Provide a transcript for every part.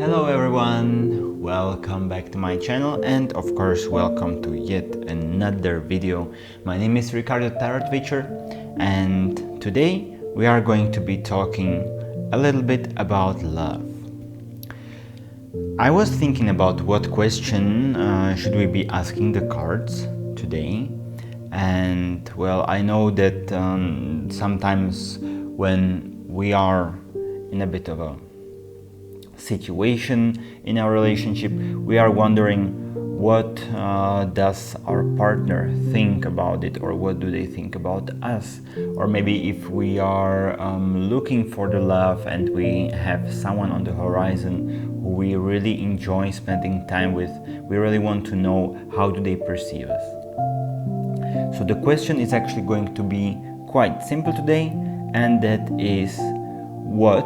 Hello everyone, welcome back to my channel and of course welcome to yet another video. My name is Ricardo Tarot Witcher and today we are going to be talking a little bit about love. I was thinking about what question should we be asking the cards today, and well, I know that sometimes when we are in a bit of a situation in our relationship, we are wondering what does our partner think about it, or what do they think about us, or maybe if we are looking for the love and we have someone on the horizon who we really enjoy spending time with, we really want to know how do they perceive us. So the question is actually going to be quite simple today, and that is, what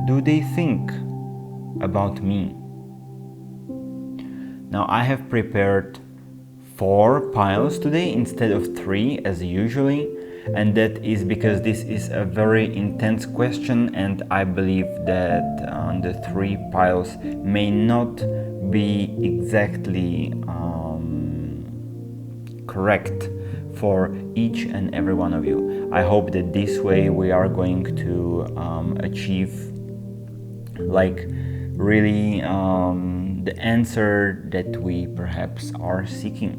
do they think about me? Now I have prepared 4 piles today instead of 3 as usually, and that is because this is a very intense question, and I believe that the 3 piles may not be exactly correct for each and every one of you. I hope that this way we are going to achieve really the answer that we perhaps are seeking.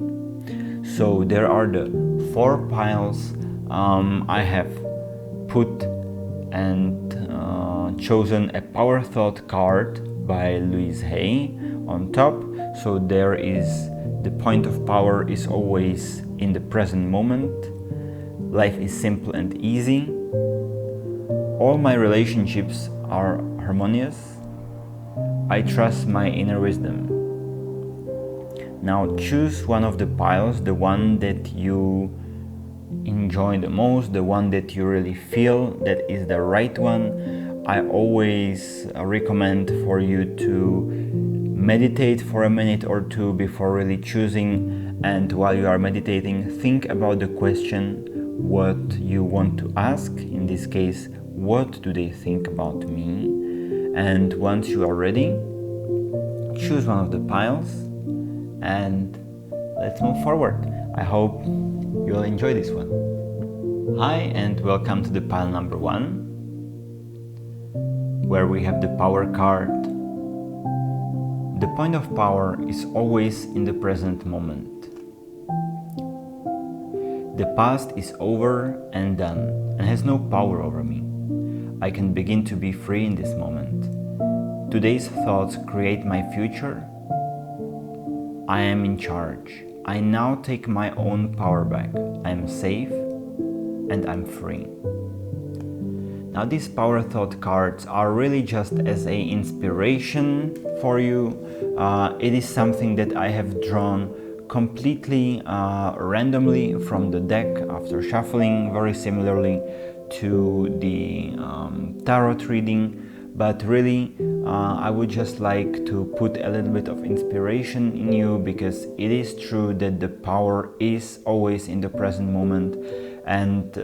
So there are the 4 piles. I have put and chosen a Power Thought card by Louise Hay on top. So there is the point of power is always in the present moment. Life is simple and easy. All my relationships are harmonious. I trust my inner wisdom. Now choose one of the piles, the one that you enjoy the most, the one that you really feel that is the right one. I always recommend for you to meditate for a minute or two before really choosing, and while you are meditating, think about the question what you want to ask. In this case, what do they think about me? And once you are ready, choose one of the piles and let's move forward. I hope you'll enjoy this one. Hi and welcome to the pile number 1, where we have the Power card. The point of power is always in the present moment. The past is over and done and has no power over me. I can begin to be free in this moment. Today's thoughts create my future. I am in charge. I now take my own power back. I am safe and I'm free. Now these Power Thought cards are really just as an inspiration for you. It is something that I have drawn completely randomly from the deck after shuffling, very similarly to the tarot reading, but really I would just like to put a little bit of inspiration in you, because it is true that the power is always in the present moment, and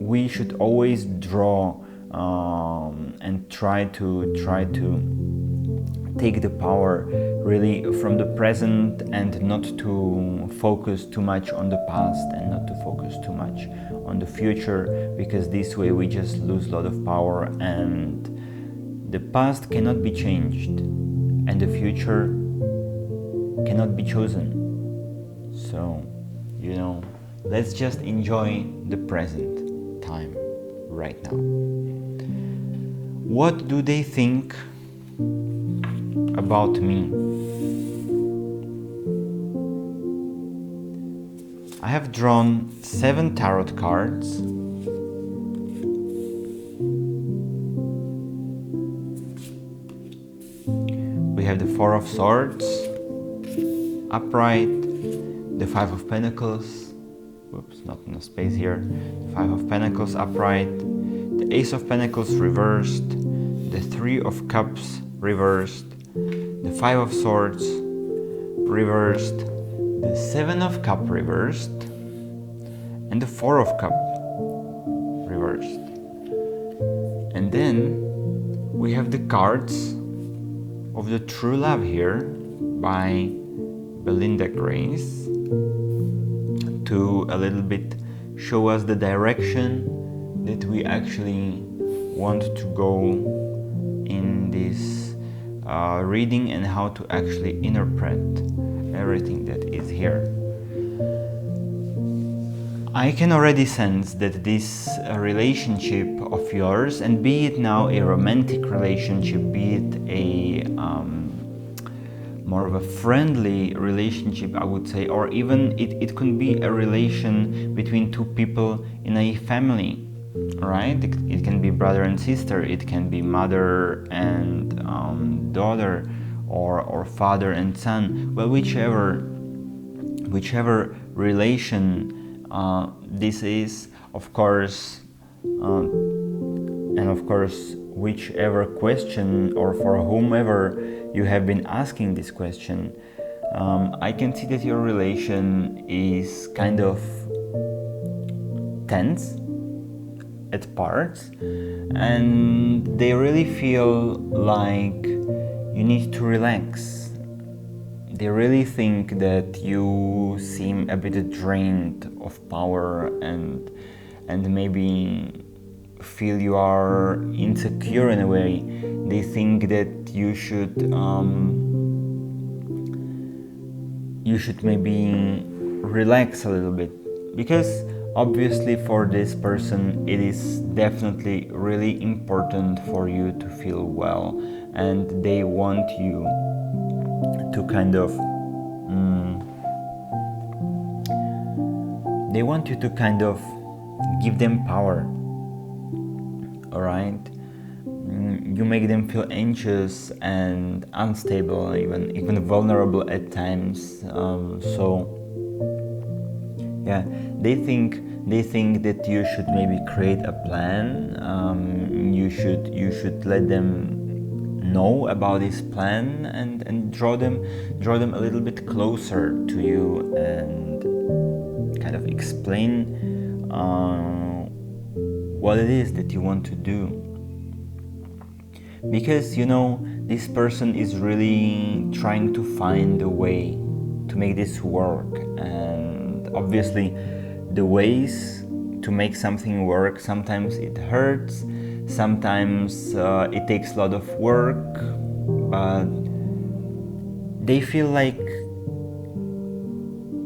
we should always draw and try to take the power really from the present, and not to focus too much on the past and not to focus too much on the future, because this way we just lose a lot of power, and the past cannot be changed and the future cannot be chosen. So, let's just enjoy the present time right now. What do they think about me? I have drawn 7 tarot cards. We have the 4 of Swords upright, the 5 of Pentacles, whoops, not enough space here, the 5 of Pentacles upright, the Ace of Pentacles reversed, the 3 of Cups reversed, the 5 of Swords reversed, the 7 of Cups reversed, and the 4 of Cups reversed. And then we have the cards of the true love here by Belinda Grace to a little bit show us the direction that we actually want to go in this reading and how to actually interpret everything that is here. I can already sense that this relationship of yours, and be it now a romantic relationship, be it a more of a friendly relationship, I would say, or even it could be a relation between two people in a family, right? It can be brother and sister, it can be mother and daughter, or father and son. Well, whichever relation this is, of course, and of course, whichever question or for whomever you have been asking this question, I can see that your relation is kind of tense at parts, and they really feel like you need to relax. They really think that you seem a bit drained of power and maybe feel you are insecure in a way. They think that you should maybe relax a little bit, because obviously for this person it is definitely really important for you to feel well, and they want you to kind of give them power. All right, you make them feel anxious and unstable, even vulnerable at times. So yeah, they think that you should maybe create a plan. You should let them know about this plan and draw them a little bit closer to you and kind of explain what it is that you want to do. Because this person is really trying to find a way to make this work, and obviously the ways to make something work, sometimes it hurts, sometimes it takes a lot of work, but they feel like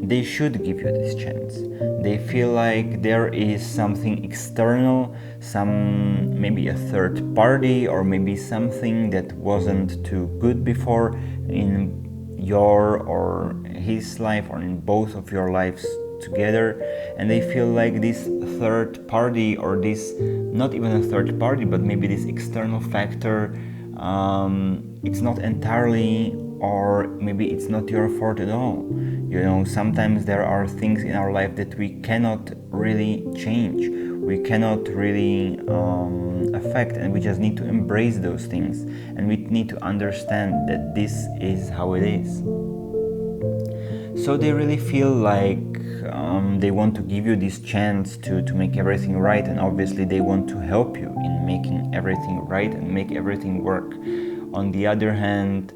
they should give you this chance. They feel like there is something external, maybe a third party, or maybe something that wasn't too good before in your or his life, or in both of your lives together, and they feel like this third party, or this, not even a third party, but maybe this external factor, it's not entirely, or maybe it's not your fault at all. Sometimes there are things in our life that we cannot really change, we cannot really affect, and we just need to embrace those things, and we need to understand that this is how it is. So they really feel like they want to give you this chance to make everything right, and obviously they want to help you in making everything right and make everything work. On the other hand,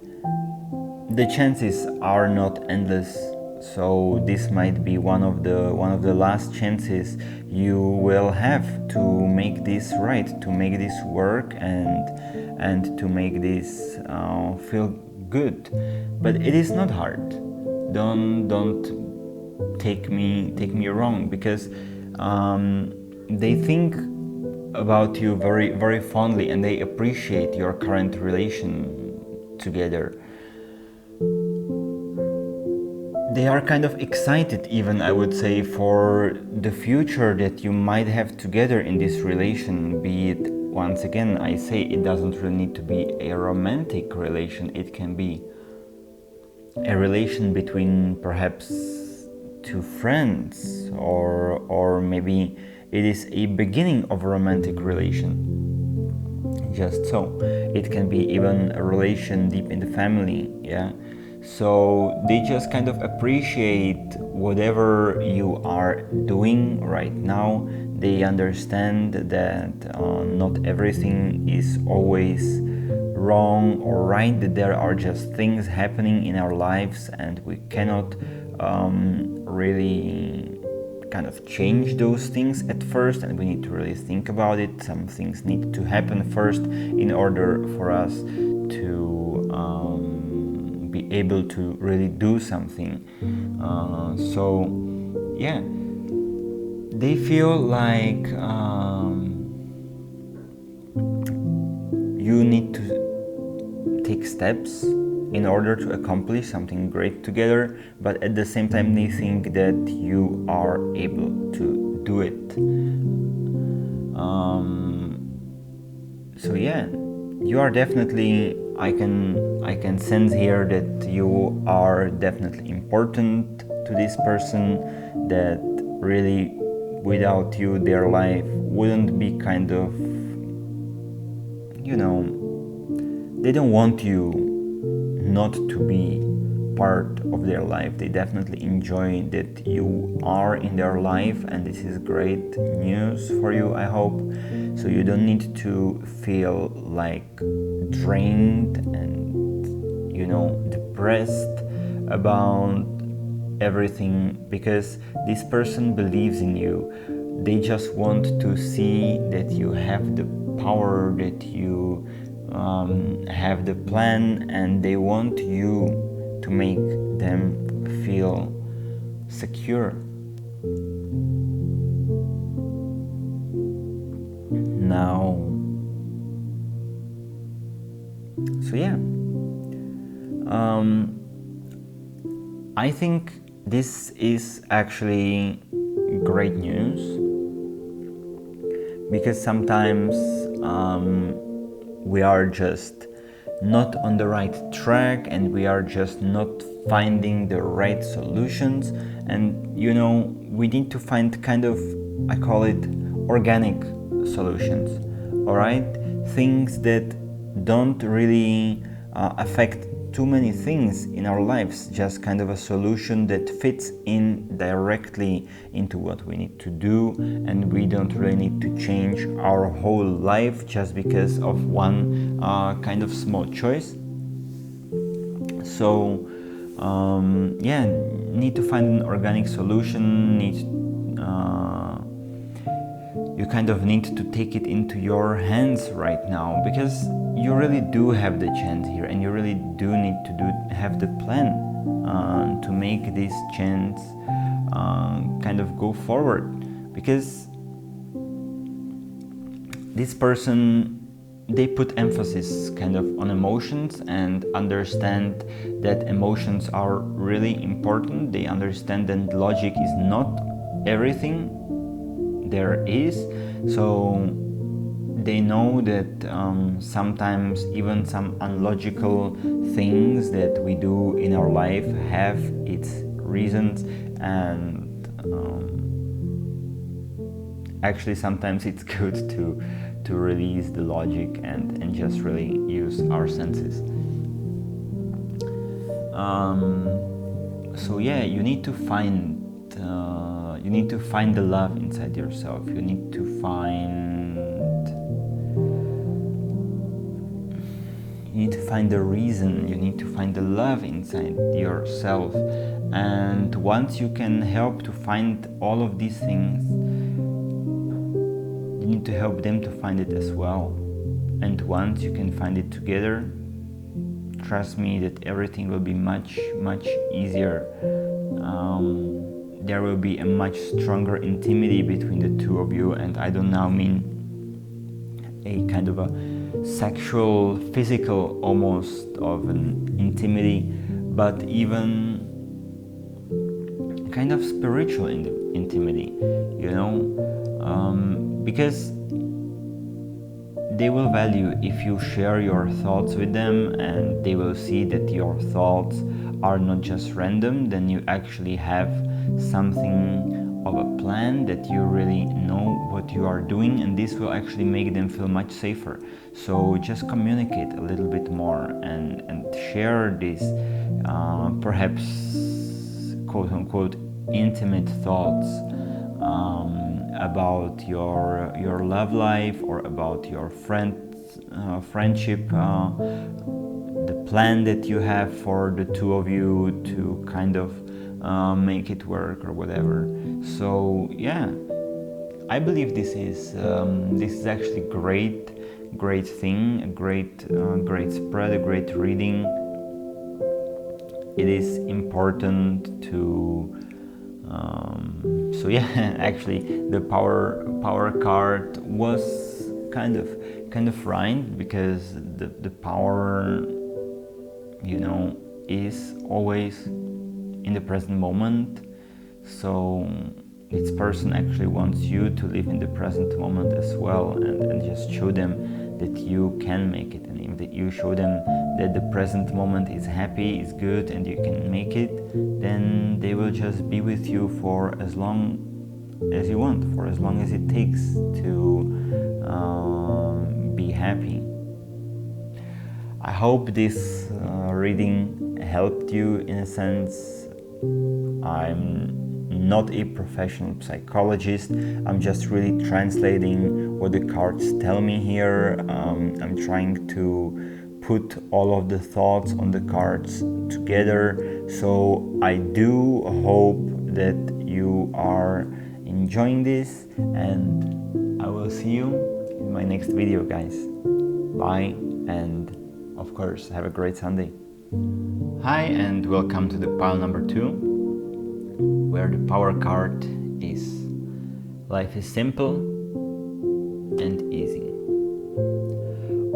the chances are not endless, so this might be one of the last chances you will have to make this right, to make this work, and to make this feel good. But it is not hard. Don't take me wrong, because they think about you very, very fondly, and they appreciate your current relation together. They are kind of excited, even, I would say, for the future that you might have together in this relation. Be it, once again, I say, it doesn't really need to be a romantic relation. It can be a relation between perhaps two friends, or maybe it is a beginning of a romantic relation. Just so. It can be even a relation deep in the family, yeah. So they just kind of appreciate whatever you are doing right now. They understand that not everything is always wrong or right, that there are just things happening in our lives and we cannot really kind of change those things at first, and we need to really think about it. Some things need to happen first in order for us to be able to really do something. So yeah, they feel like you need to take steps in order to accomplish something great together, but at the same time they think that you are able to do it. So yeah, you are definitely, I can sense here that you are definitely important to this person, that really without you their life wouldn't be kind of, you know, they don't want you not to be part of their life. They definitely enjoy that you are in their life, and this is great news for you, I hope. So you don't need to feel like drained and, you know, depressed about everything, because this person believes in you. They just want to see that you have the power, that you have the plan, and they want you to make them feel secure. Now, so yeah, I think this is actually great news, because sometimes we are just not on the right track, and we are just not finding the right solutions. And you know, we need to find kind of, I call it, organic solutions, all right? Things that don't really affect too many things in our lives, just kind of a solution that fits in directly into what we need to do, and we don't really need to change our whole life just because of one kind of small choice. So yeah, need to find an organic solution, you kind of need to take it into your hands right now, because you really do have the chance here, and you really do need to have the plan to make this chance kind of go forward. Because this person, they put emphasis kind of on emotions and understand that emotions are really important. They understand that logic is not everything there is. So they know that sometimes even some unlogical things that we do in our life have its reasons, and actually sometimes it's good to release the logic and just really use our senses. So yeah, you need to find the love inside yourself. You need to find the reason. You need to find the love inside yourself. And once you can help to find all of these things, you need to help them to find it as well. And once you can find it together, trust me that everything will be much, much easier. There will be a much stronger intimacy between the two of you, and I don't now mean a kind of a sexual, physical almost of an intimacy, but even kind of spiritual intimacy, you know, because they will value if you share your thoughts with them, and they will see that your thoughts are not just random, then you actually have something of a plan, that you really know what you are doing, and this will actually make them feel much safer. So just communicate a little bit more and share these perhaps quote-unquote intimate thoughts about your love life, or about your friends friendship, the plan that you have for the two of you to kind of make it work or whatever. So yeah, I believe this is actually great thing, a great spread, a great reading. It is important to so yeah, actually the power card was kind of right, because the power, you know, is always in the present moment. So this person actually wants you to live in the present moment as well, and just show them that you can make it, and if that you show them that the present moment is happy, is good, and you can make it, then they will just be with you for as long as you want, for as long as it takes to be happy. I hope this reading helped you in a sense. I'm not a professional psychologist. I'm just really translating what the cards tell me here. I'm trying to put all of the thoughts on the cards together. So I do hope that you are enjoying this, and I will see you in my next video, guys. Bye, and of course, have a great Sunday. Hi, and welcome to the pile number 2, where the power card is life is simple and easy.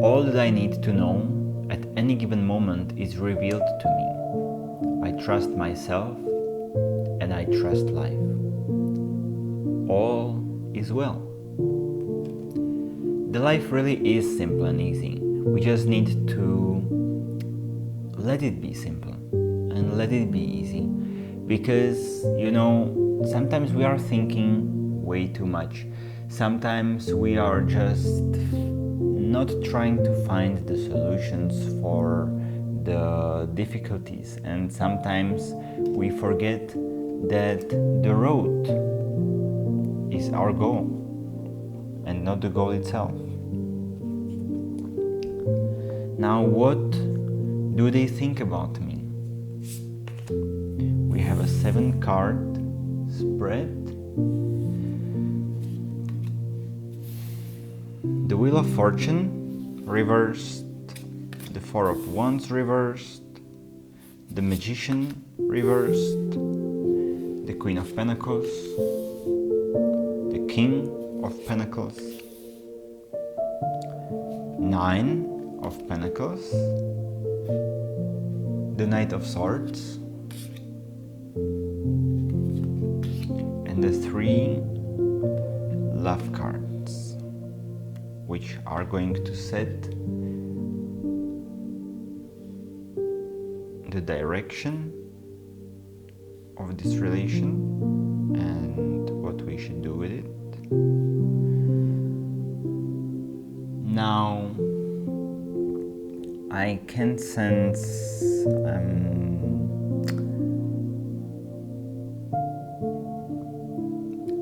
All that I need to know at any given moment is revealed to me. I trust myself and I trust life. All is well. The life really is simple and easy. We just need to let it be simple and let it be easy. Because, you know, sometimes we are thinking way too much. Sometimes we are just not trying to find the solutions for the difficulties. And sometimes we forget that the road is our goal and not the goal itself. Now, what do they think about me? We have a 7-card spread. The Wheel of Fortune reversed, the 4 of Wands reversed, the Magician reversed, the Queen of Pentacles, the King of Pentacles, 9 of Pentacles, the Knight of Swords, and the 3 love cards, which are going to set the direction of this relation and what we should do with it. Now, I can sense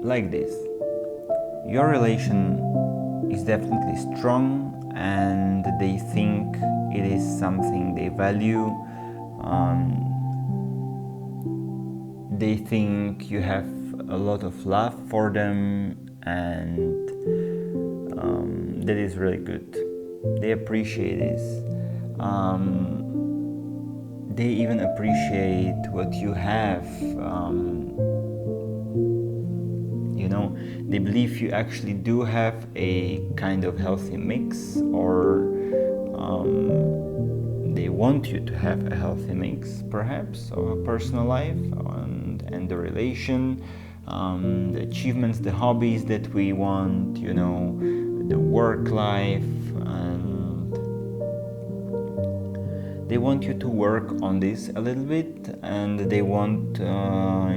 like this. Your relation is definitely strong, and they think it is something they value. They think you have a lot of love for them, and that is really good. They appreciate this. They even appreciate what you have. You know, they believe you actually do have a kind of healthy mix, or they want you to have a healthy mix, perhaps, of a personal life and the relation, the achievements, the hobbies that we want, you know, the work life, and they want you to work on this a little bit, and they want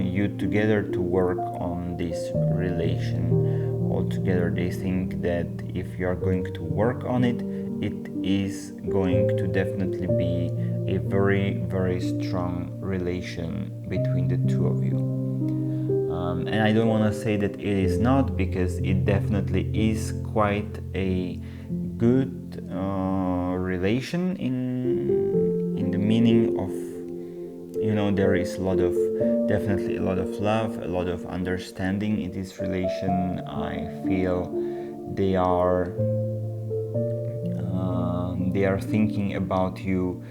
you together to work on this relation all together. They think that if you are going to work on it, it is going to definitely be a very, very strong relation between the two of you. And I don't want to say that it is not, because it definitely is quite a good relation in the meaning of, there is definitely a lot of love, a lot of understanding in this relation. I feel they are thinking about you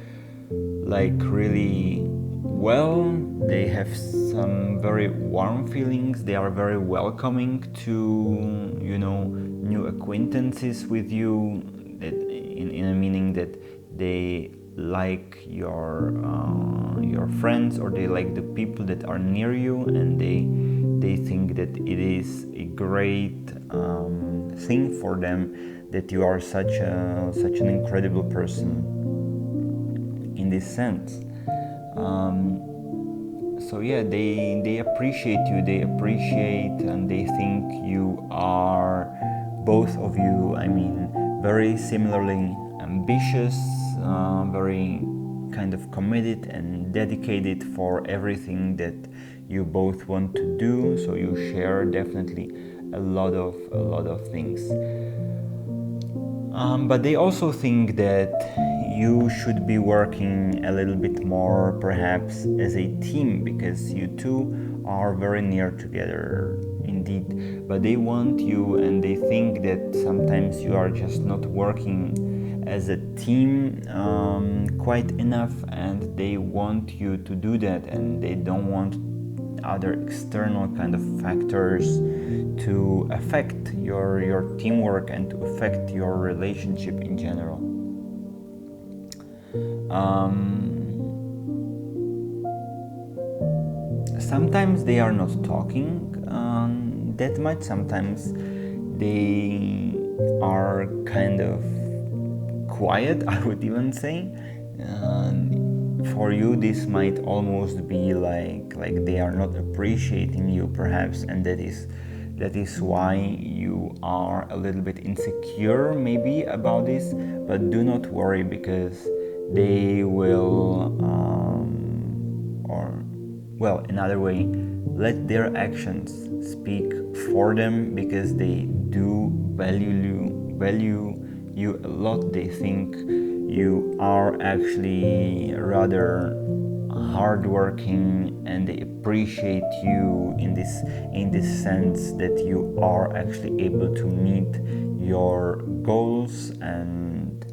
like really well. They have some very warm feelings. They are very welcoming to new acquaintances with you, that in a meaning that they like your friends, or they like the people that are near you, and they think that it is a great thing for them that you are such an incredible person in this sense. So yeah, they appreciate you. They appreciate and they think you are, both of you, very similarly ambitious, very kind of committed and dedicated for everything that you both want to do. So you share definitely a lot of things. But they also think that you should be working a little bit more, perhaps as a team, because you two are very near together indeed. But they want you, and they think that sometimes you are just not working as a team quite enough, and they want you to do that, and they don't want other external kind of factors to affect your teamwork and to affect your relationship in general. Sometimes they are not talking that much. Sometimes they are kind of quiet, I would even say. For you, this might almost be like they are not appreciating you, perhaps, and that is why you are a little bit insecure maybe about this. But do not worry, because they will, another way, let their actions speak for them, because they do value you a lot. They think you are actually rather hardworking, and they appreciate you in this sense that you are actually able to meet your goals. And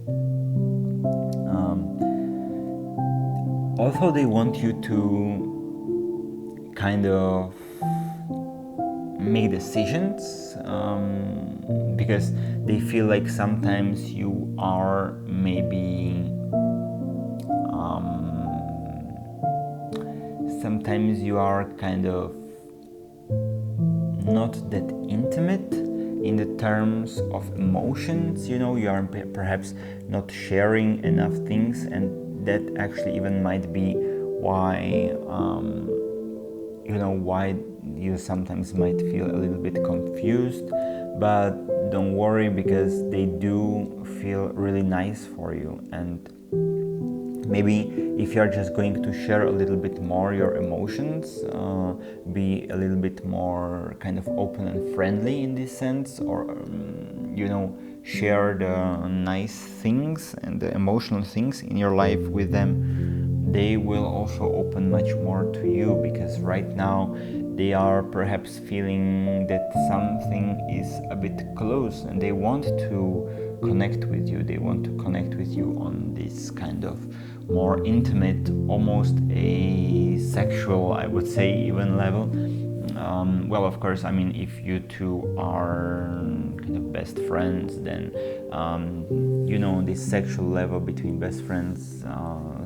also they want you to kind of make decisions, because they feel like sometimes you are maybe sometimes you are kind of not that intimate in the terms of emotions. You are perhaps not sharing enough things, and that actually even might be why why you sometimes might feel a little bit confused. But don't worry, because they do feel really nice for you. And maybe if you're just going to share a little bit more your emotions, be a little bit more kind of open and friendly in this sense, or share the nice things and the emotional things in your life with them, they will also open much more to you, because right now they are perhaps feeling that something is a bit close, and they want to connect with you. They want to connect with you on this kind of more intimate, almost a sexual, I would say, even level. Of course, if you two are kind of best friends, then this sexual level between best friends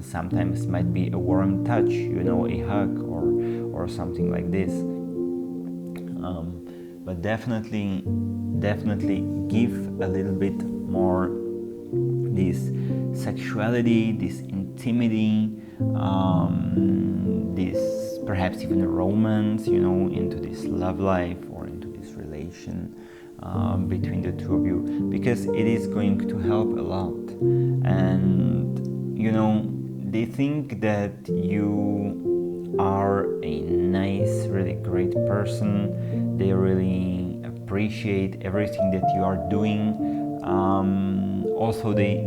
sometimes might be a warm touch, a hug or something like this. But definitely give a little bit more this sexuality, this intimacy, this perhaps even a romance, into this love life or into this relation between the two of you, because it is going to help a lot. And they think that you are a nice, really great person. They really appreciate everything that you are doing. also they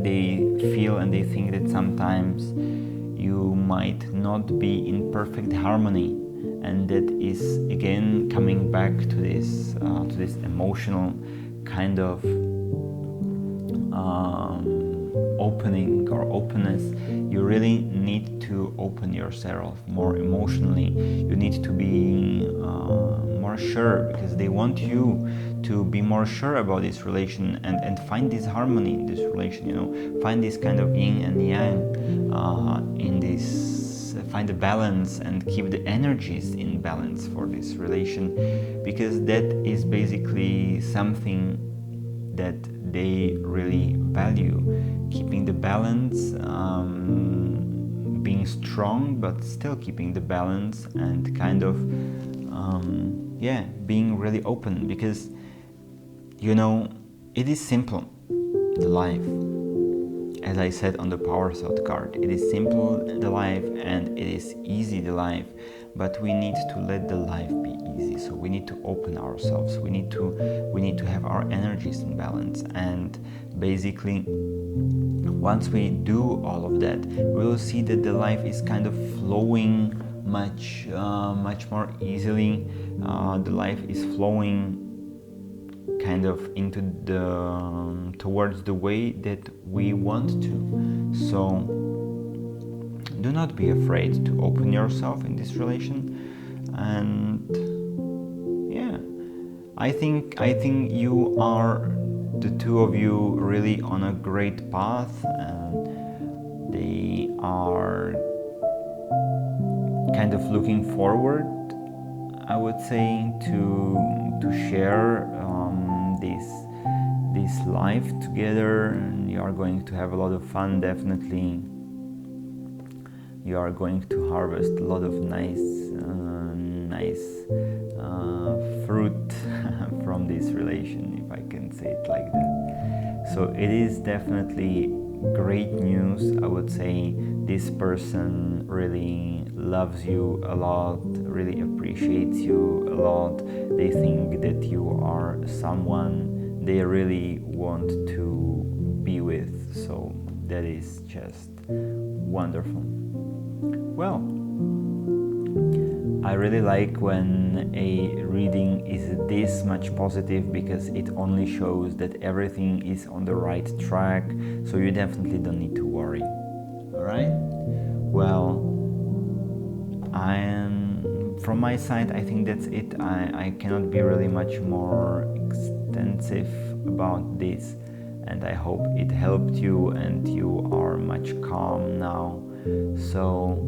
feel and they think that sometimes you might not be in perfect harmony, and that is again coming back to this emotional kind of opening or openness. You really need to open yourself more emotionally. You need to be more sure, because they want you to be more sure about this relation and find this harmony in this relation, you know, find this kind of yin and yang in this, find the balance and keep the energies in balance for this relation, because that is basically something that they really value, keeping the balance, being strong but still keeping the balance, and kind of being really open, because you know, it is simple, the life. As I said on the power thought card, it is simple, the life, and it is easy, the life, but we need to let the life be easy. So we need to open ourselves, we need to have our energies in balance, and basically once we do all of that, we will see that the life is kind of flowing much more easily. The life is flowing kind of into towards the way that we want to. So do not be afraid to open yourself in this relation, and I think you are, the two of you, really on a great path, and they are kind of looking forward, I would say, to share this life together. And you are going to have a lot of fun, definitely. You are going to harvest a lot of nice fruit from this relation, if I can say it like that. So it is definitely great news. I would say this person really loves you a lot, really appreciates you a lot. They think that you are someone they really want to be with. So that is just wonderful. Well, I really like when a reading is this much positive, because it only shows that everything is on the right track, so you definitely don't need to worry. Alright? Well, from my side, I think that's it. I cannot be really much more extensive about this, and I hope it helped you and you are much calm now. So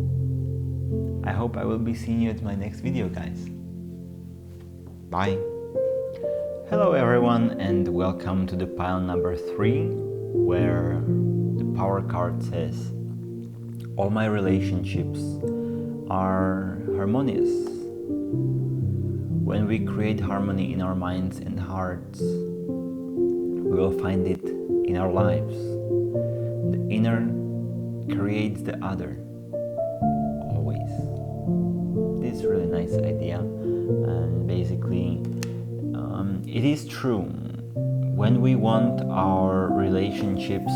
I hope I will be seeing you at my next video, guys. Bye. Hello everyone, and welcome to the pile number 3, where the power card says all my relationships are harmonious. When we create harmony in our minds and hearts, we will find it in our lives. The inner creates the other. This is really nice idea, and basically it is true. When we want our relationships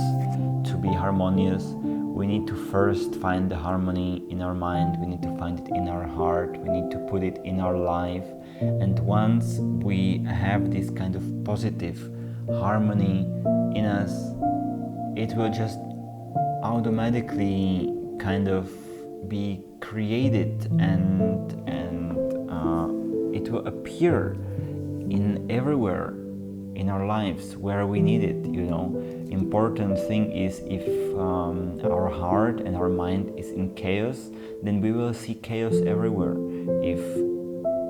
to be harmonious, we need to first find the harmony in our mind, we need to find it in our heart, we need to put it in our life. And once we have this kind of positive harmony in us, it will just automatically kind of be created, and it will appear in everywhere in our lives where we need it, you know. Important thing is, if our heart and our mind is in chaos, then we will see chaos everywhere. If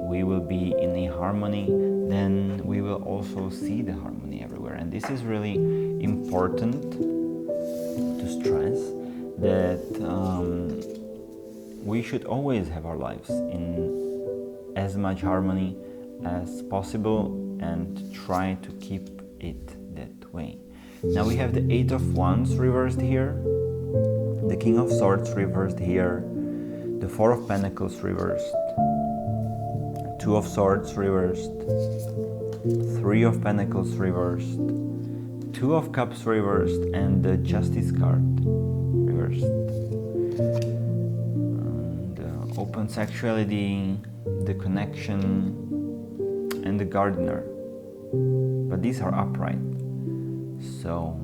we will be in a harmony, then we will also see the harmony everywhere. And this is really important to stress, that we should always have our lives in as much harmony as possible and try to keep it that way. Now we have the 8 of Wands reversed here, the King of Swords reversed here, the 4 of Pentacles reversed, 2 of Swords reversed, 3 of Pentacles reversed, Two of Cups reversed and the Justice card reversed. The open sexuality, the connection, and the Gardener. But these are upright. So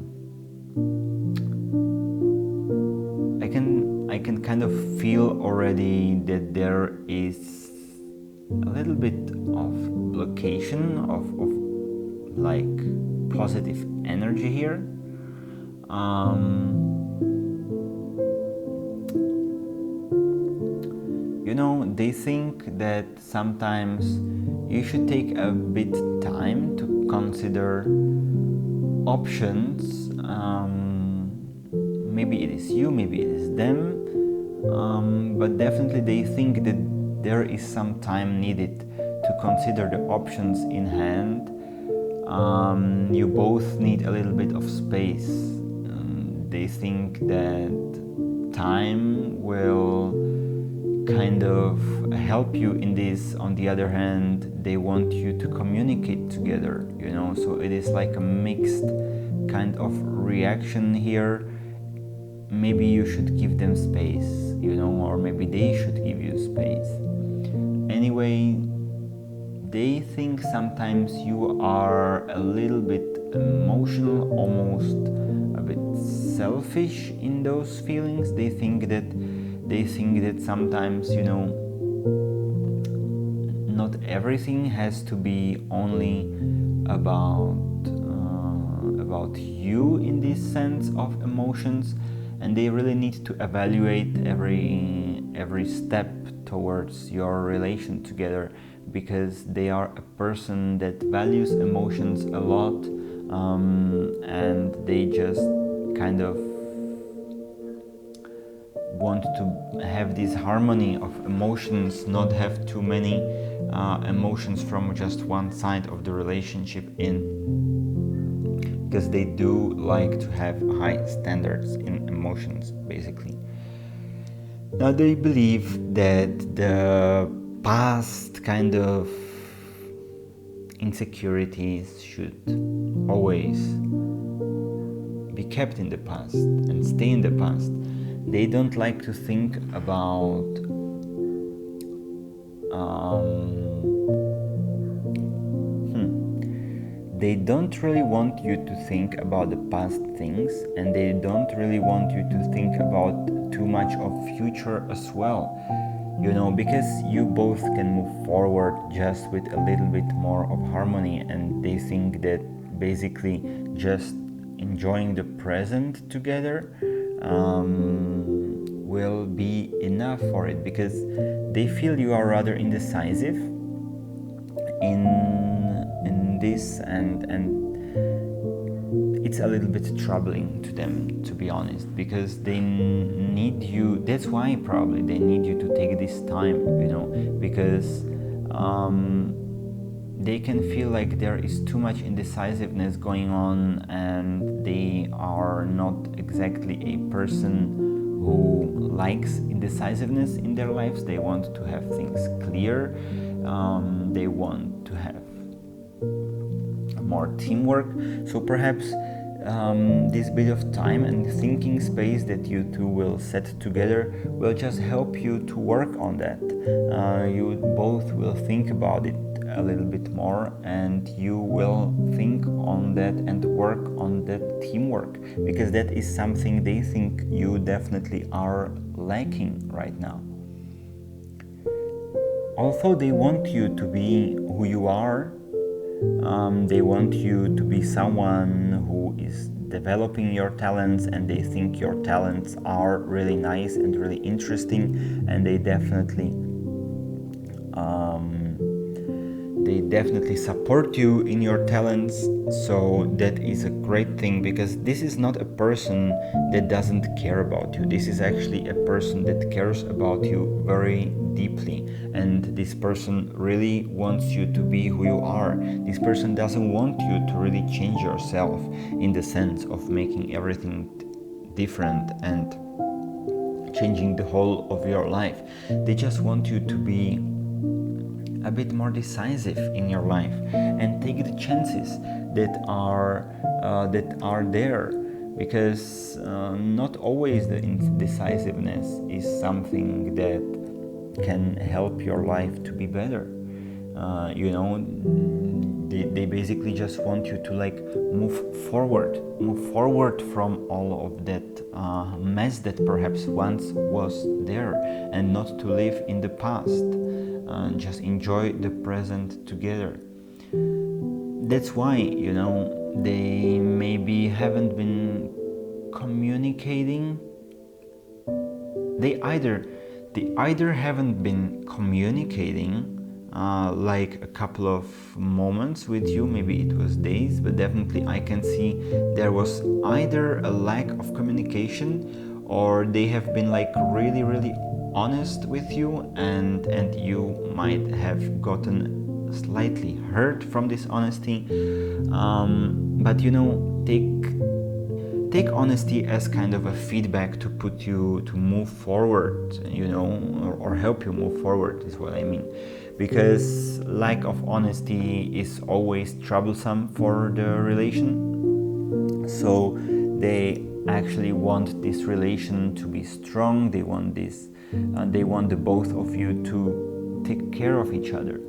I can kind of feel already that there is a little bit of blockation of like positive energy here. They think that sometimes you should take a bit time to consider options. Maybe it is you, maybe it is them, but definitely they think that there is some time needed to consider the options in hand. You both need a little bit of space. They think that time will kind of help you in this. On the other hand, they want you to communicate together, so it is like a mixed kind of reaction here. Maybe you should give them space, or maybe they should give you space. Anyway, they think sometimes you are a little bit emotional, almost a bit selfish in those feelings. They think that sometimes, not everything has to be only about you in this sense of emotions, and they really need to evaluate every step towards your relation together, because they are a person that values emotions a lot, and they just kind of want to have this harmony of emotions, not have too many emotions from just one side of the relationship because they do like to have high standards in emotions, basically. Now they believe that the past kind of insecurities should always be kept in the past and stay in the past. They don't like to think about they don't really want you to think about the past things, and they don't really want you to think about too much of future as well, because you both can move forward just with a little bit more of harmony, and they think that basically just enjoying the present together will be enough for it, because they feel you are rather indecisive in this, and it's a little bit troubling to them, to be honest, because they need you. That's why probably they need you to take this time, because they can feel like there is too much indecisiveness going on, and they are not exactly a person who likes indecisiveness in their lives. They want to have things clear. They want to have more teamwork. So perhaps this bit of time and thinking space that you two will set together will just help you to work on that. You both will think about it a little bit more, and you will think on that and work on that teamwork, because that is something they think you definitely are lacking right now. Although they want you to be who you are, they want you to be someone who is developing your talents, and they think your talents are really nice and really interesting, and they definitely support you in your talents. So that is a great thing, because this is not a person that doesn't care about you. This is actually a person that cares about you very deeply, and this person really wants you to be who you are. This person doesn't want you to really change yourself in the sense of making everything different and changing the whole of your life. They just want you to be a bit more decisive in your life and take the chances. that are there, because not always the indecisiveness is something that can help your life to be better. They basically just want you to like move forward from all of that mess that perhaps once was there, and not to live in the past. Just enjoy the present together. That's why, they maybe haven't been communicating. They either haven't been communicating like a couple of moments with you, maybe it was days, but definitely I can see there was either a lack of communication, or they have been like really, really honest with you, and you might have gotten slightly hurt from this honesty. But take honesty as kind of a feedback to put you to move forward, or help you move forward, is what I mean. Because lack of honesty is always troublesome for the relation. So they actually want this relation to be strong. They want the both of you to take care of each other,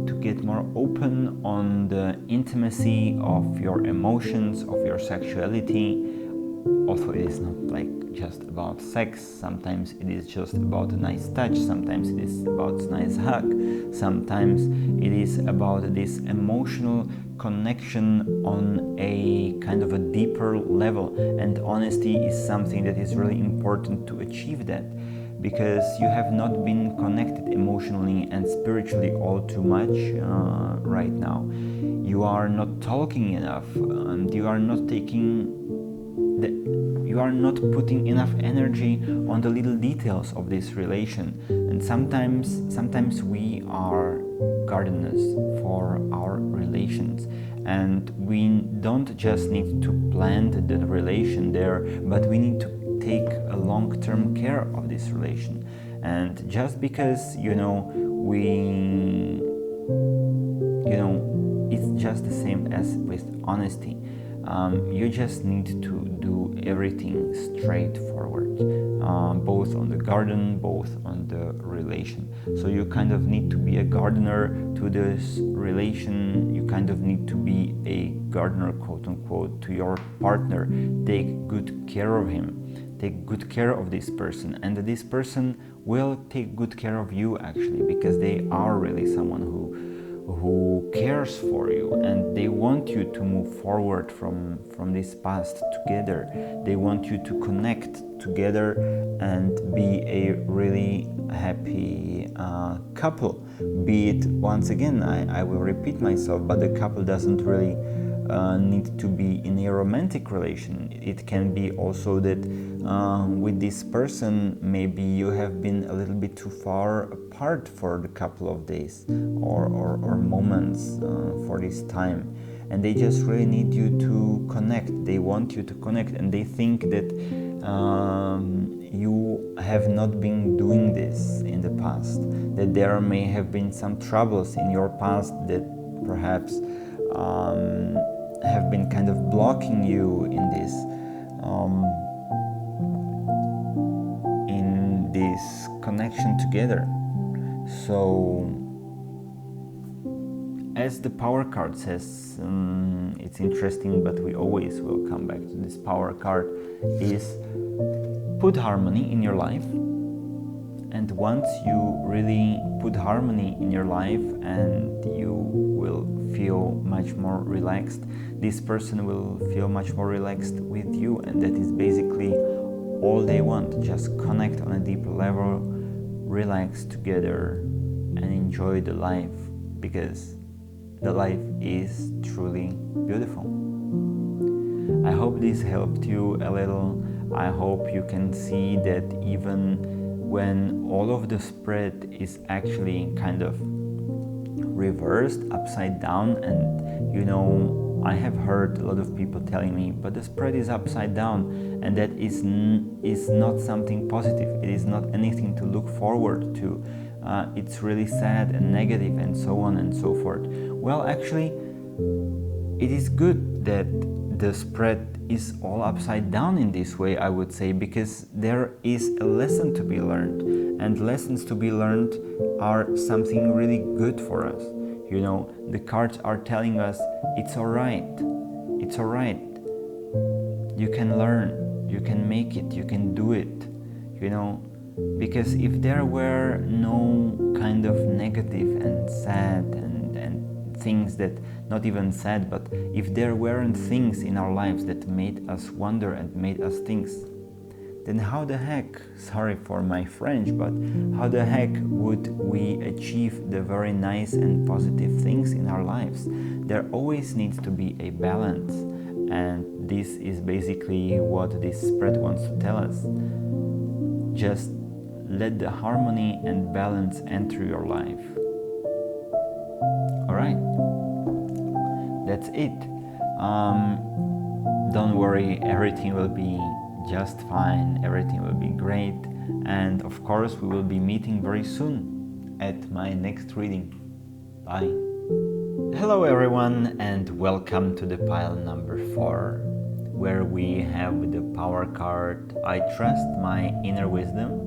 to get more open on the intimacy of your emotions, of your sexuality. Also, it is not like just about sex. Sometimes it is just about a nice touch. Sometimes it is about a nice hug. Sometimes it is about this emotional connection on a kind of a deeper level. And honesty is something that is really important to achieve that, because you have not been connected emotionally and spiritually all too much right now. You are not talking enough, and you are not putting enough energy on the little details of this relation. And sometimes we are gardeners for our relations, and we don't just need to plant the relation there, but we need to take a long-term care of this relation. And just because it's just the same as with honesty. You just need to do everything straightforward, both on the garden, both on the relation. So you kind of need to be a gardener to this relation. You kind of need to be a gardener, quote unquote, to your partner. Take good care of him. Take good care of this person, and this person will take good care of you, actually, because they are really someone who cares for you, and they want you to move forward from this past together. They want you to connect together and be a really happy couple. Be it, once again, I will repeat myself, but the couple doesn't really need to be in a romantic relation. It can be also that with this person, maybe you have been a little bit too far apart for the couple of days or moments for this time, and they just really need you to connect. They want you to connect, and they think that you have not been doing this in the past, that there may have been some troubles in your past that perhaps have been kind of blocking you in this connection together. So, as the power card says, it's interesting, but we always will come back to this power card, is put harmony in your life. And once you really put harmony in your life, and you will feel much more relaxed, this person will feel much more relaxed with you, and that is basically all they want. Just connect on a deeper level, relax together, and enjoy the life, because the life is truly beautiful. I hope this helped you a little. I hope you can see that even when all of the spread is actually kind of reversed, upside down, and I have heard a lot of people telling me, but the spread is upside down, and that is not something positive. It is not anything to look forward to. It's really sad and negative and so on and so forth. Well, actually, it is good that the spread is all upside down in this way, I would say, because there is a lesson to be learned, and lessons to be learned are something really good for us. You know, the cards are telling us it's alright, it's alright. You can learn, you can make it, you can do it, you know, because if there were no kind of negative and sad and things that, not even sad, but if there weren't things in our lives that made us wonder and made us think, then how the heck, sorry for my French, but how the heck would we achieve the very nice and positive things in our lives? There always needs to be a balance, and this is basically what this spread wants to tell us. Just let the harmony and balance enter your life. Alright, that's it. Don't worry, everything will be just fine, everything will be great, and of course we will be meeting very soon at my next reading. Bye. Hello everyone, and welcome to the pile number 4, where we have the power card, I trust my inner wisdom.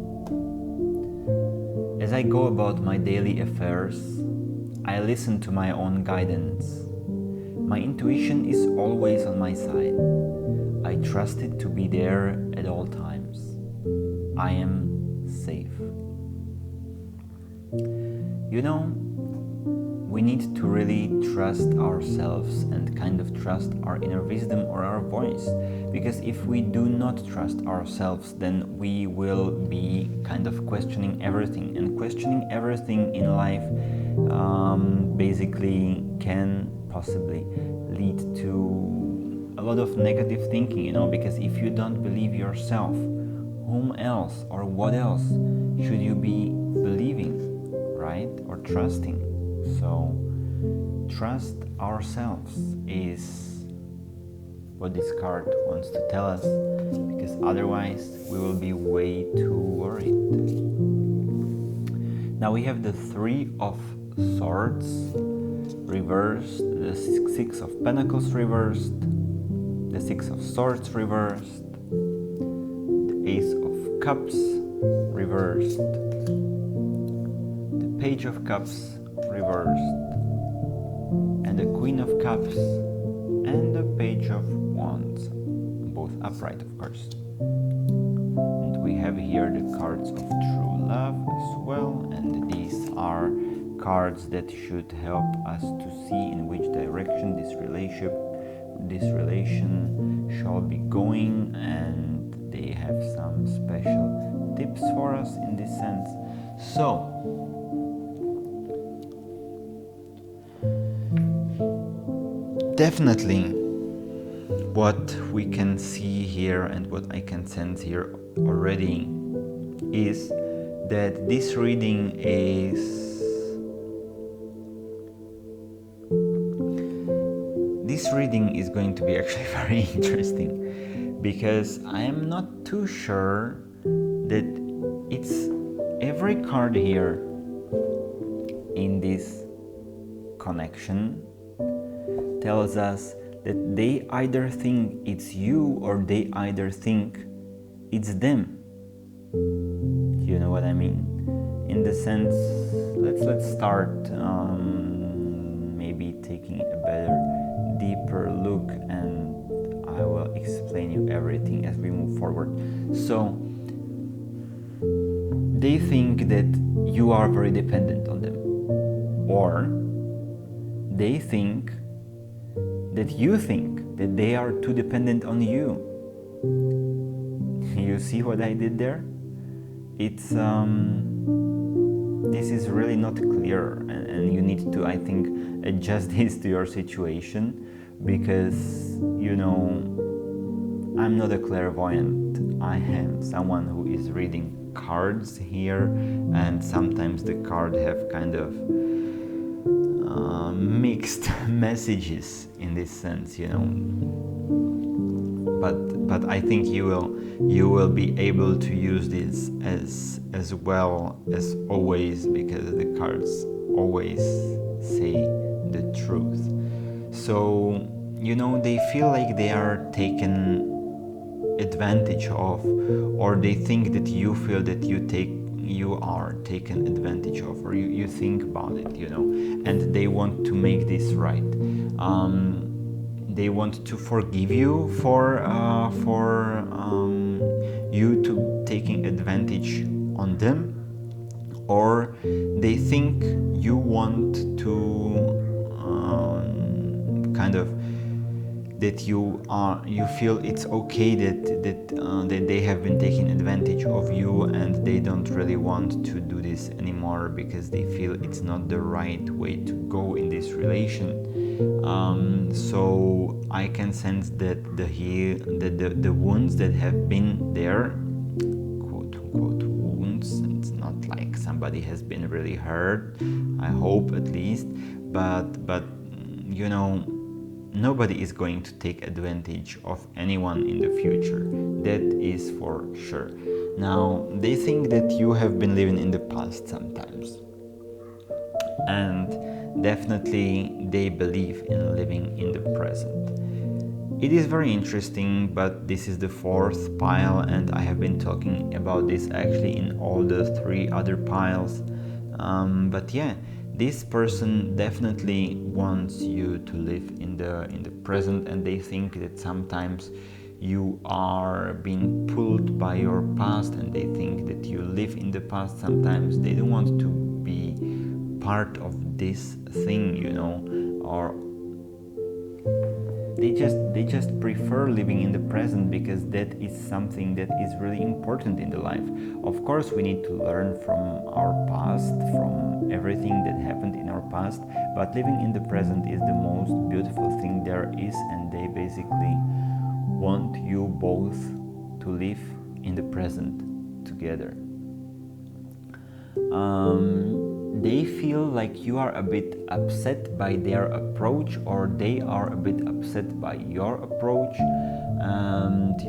As I go about my daily affairs, I listen to my own guidance. My intuition is always on my side. I trust it to be there at all times. I am safe. You know, we need to really trust ourselves and kind of trust our inner wisdom or our voice. Because if we do not trust ourselves, then we will be kind of questioning everything. And questioning everything in life basically can possibly lead to a lot of negative thinking, you know, because if you don't believe yourself, whom else or what else should you be believing, right? Or trusting. So trust ourselves is what this card wants to tell us, because otherwise we will be way too worried. Now we have the 3 of Swords reversed, the 6 of Pentacles reversed, the 6 of Swords reversed, the Ace of Cups reversed, the Page of Cups reversed, and the Queen of Cups and the Page of Wands, both upright of course. And we have here the cards of true love as well, and these are cards that should help us to see in which direction this relation shall be going, and they have some special tips for us in this sense. So definitely what we can see here and what I can sense here already is that this reading is going to be actually very interesting, because I am not too sure that it's every card here in this connection tells us that they either think it's you or they either think it's them. You know what I mean? In the sense, let's start maybe taking a better, deeper look, and I will explain you everything as we move forward. So they think that you are very dependent on them, or they think that you think that they are too dependent on you. You see what I did there? It's this is really not clear, and you need to, I think, adjust this to your situation, because, you know, I'm not a clairvoyant. I am someone who is reading cards here, and sometimes the cards have kind of mixed messages in this sense, you know. But I think you will be able to use this as well as always, because the cards always say the truth. So they feel like they are taken advantage of, or they think that you feel that you are taken advantage of, or you think about it, and they want to make this right. They want to forgive you for you to taking advantage on them, or they think you want to kind of that you feel it's okay that they have been taking advantage of you, and they don't really want to do this anymore because they feel it's not the right way to go in this relation. So I can sense that the wounds that have been there, quote unquote wounds, it's not like somebody has been really hurt, I hope at least, but nobody is going to take advantage of anyone in the future. That is for sure. Now, they think that you have been living in the past sometimes. And definitely they believe in living in the present. It is very interesting, but this is the fourth pile, and I have been talking about this actually in all the three other piles. But yeah, this person definitely wants you to live in the present, and they think that sometimes you are being pulled by your past, and they think that you live in the past sometimes. They don't want to be part of this thing, or they just prefer living in the present because that is something that is really important in the life. Of course, we need to learn from our past, from everything that happened in our past, but living in the present is the most beautiful thing there is, and they basically want you both to live in the present together. They feel like you are a bit upset by their approach, or they are a bit upset by your approach,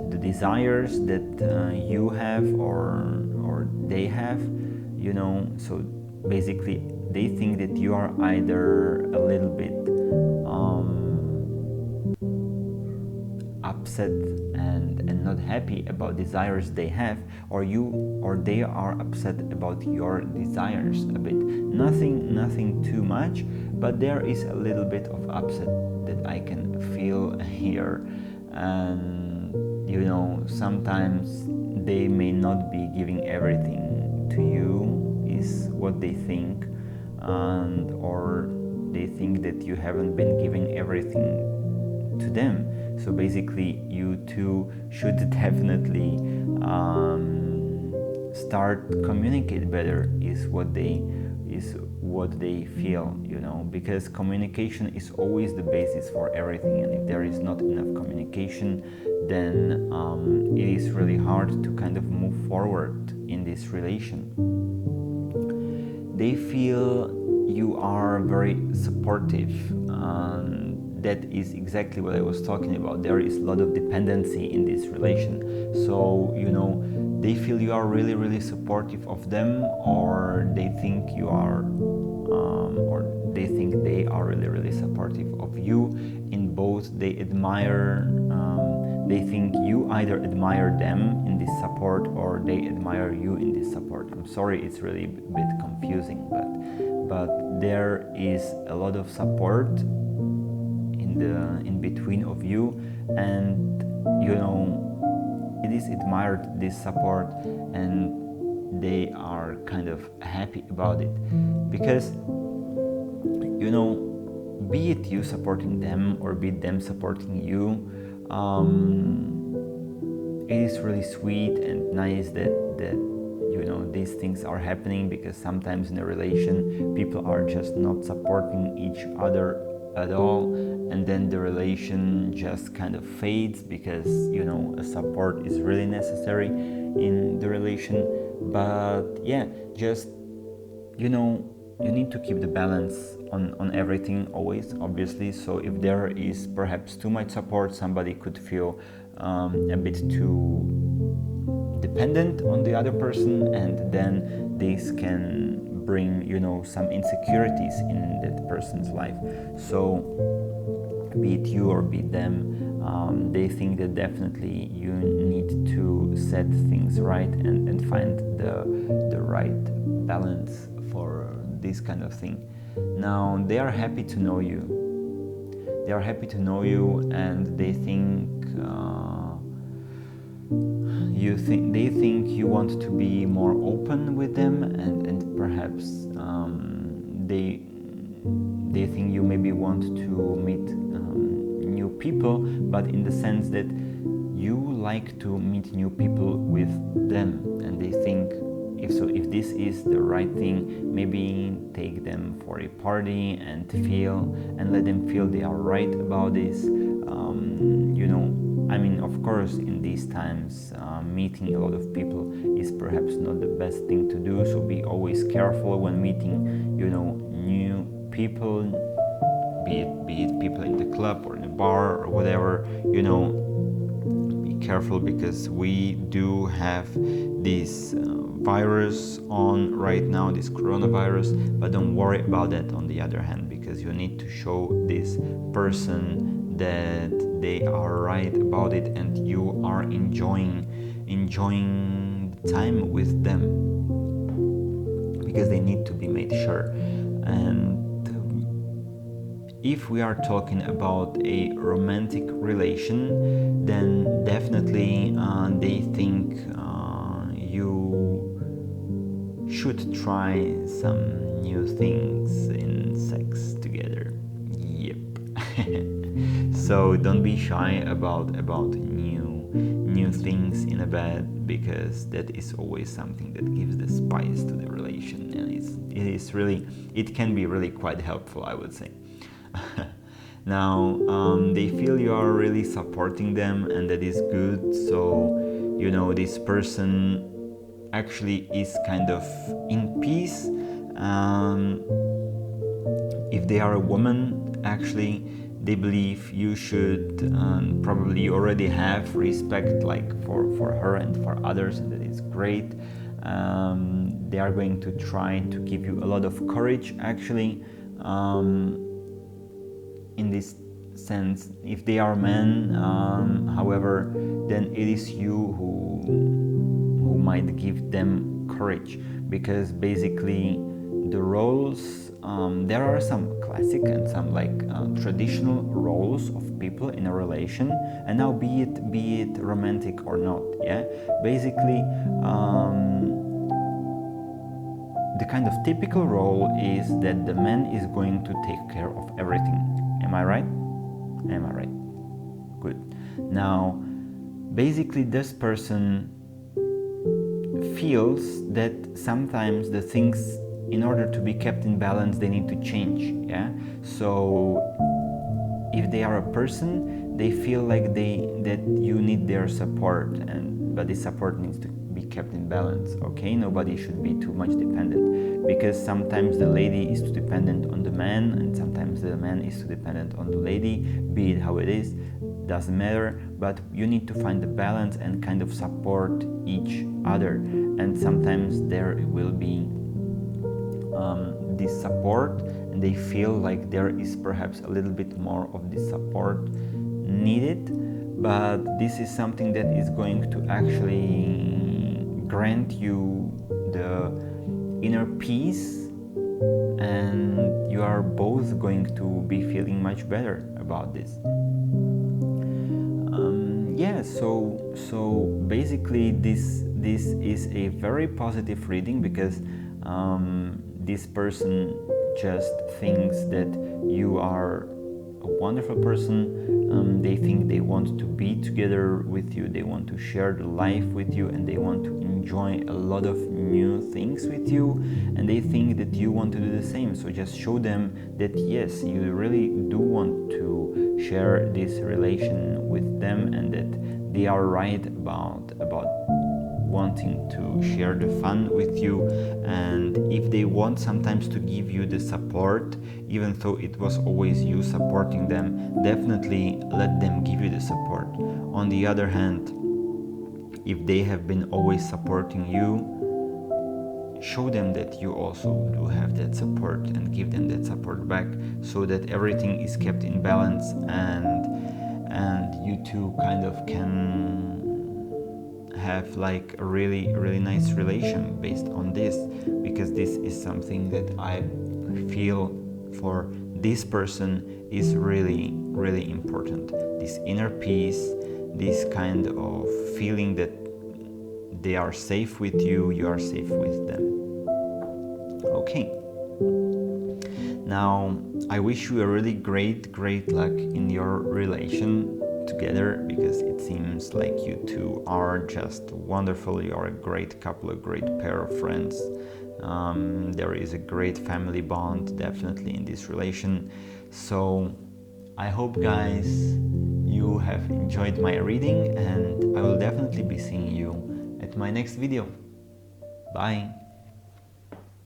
the desires that you have or they have, so basically they think that you are either a little bit upset and not happy about desires they have, or they are upset about your desires a bit. Nothing too much, but there is a little bit of upset that I can feel here. And sometimes they may not be giving everything to you, is what they think, or they think that you haven't been giving everything to them. So basically you two should definitely start communicate better, is what they feel, because communication is always the basis for everything, and if there is not enough communication, then it is really hard to kind of move forward in this relation. They feel you are very supportive. That is exactly what I was talking about. There is a lot of dependency in this relation. So, they feel you are really, really supportive of them, or they think you are, or they think they are really, really supportive of you. In both, they admire, they think you either admire them in this support, or they admire you in this support. I'm sorry, it's really a bit confusing, but there is a lot of support in between of you, and it is admired, this support, and they are kind of happy about it, because be it you supporting them or be it them supporting you, it is really sweet and nice that these things are happening, because sometimes in a relation people are just not supporting each other at all, and then the relation just kind of fades, because a support is really necessary in the relation. But yeah, just you need to keep the balance on everything always, obviously. So if there is perhaps too much support, somebody could feel a bit too dependent on the other person, and then this can bring some insecurities in that person's life. So be it you or be it them. They think that definitely you need to set things right and find the right balance for this kind of thing. Now they are happy to know you. They are happy to know you, and they think they think you want to be more open with them, and perhaps they think you maybe want to meet new people, but in the sense that you like to meet new people with them, and they think if this is the right thing, maybe take them for a party and let them feel they are right about this. I mean, of course, in these times, meeting a lot of people is perhaps not the best thing to do, so be always careful when meeting, new people, be it people in the club or in a bar or whatever, be careful, because we do have this virus on right now, this coronavirus, but don't worry about that on the other hand, because you need to show this person that they are right about it and you are enjoying the time with them, because they need to be made sure. And if we are talking about a romantic relation, then definitely they think you should try some new things in sex together. Yep. So don't be shy about new things in a bed, because that is always something that gives the spice to the relation, and it can be really quite helpful, I would say. Now they feel you are really supporting them, and that is good. So this person actually is kind of in peace. If they are a woman, actually they believe you should probably already have respect for her and for others, and that is great. They are going to try to give you a lot of courage, actually. In this sense, if they are men, however, then it is you who might give them courage, because basically the roles, there are some classic and some traditional roles of people in a relation, and now be it romantic or not, yeah, basically the kind of typical role is that the man is going to take care of everything. Am I right? Good. Now basically this person feels that sometimes the things, in order to be kept in balance, they need to change, yeah. So if they are a person, they feel like that you need their support, but this support needs to be kept in balance, okay? Nobody should be too much dependent, because sometimes the lady is too dependent on the man, and sometimes the man is too dependent on the lady. Be it how it is, doesn't matter, but you need to find the balance and kind of support each other. And sometimes there will be this support, and they feel like there is perhaps a little bit more of this support needed, but this is something that is going to actually grant you the inner peace, and you are both going to be feeling much better about this. So basically this is a very positive reading, because this person just thinks that you are a wonderful person. They think they want to be together with you, they want to share the life with you, and they want to enjoy a lot of new things with you, and they think that you want to do the same. So just show them that yes, you really do want to share this relation with them, and that they are right about wanting to share the fun with you. And if they want sometimes to give you the support, even though it was always you supporting them, definitely let them give you the support. On the other hand, if they have been always supporting you, show them that you also do have that support and give them that support back, so that everything is kept in balance, and you two kind of can have like a really nice relation based on this, because this is something that I feel for this person is really important. This inner peace, this kind of feeling that they are safe with you, you are safe with them. Okay. Now, I wish you a really great luck in your relation together, because it seems like you two are just wonderful. You are a great couple, a great pair of friends. There is a great family bond definitely in this relation. So I hope, guys, you have enjoyed my reading, and I will definitely be seeing you at my next video. Bye!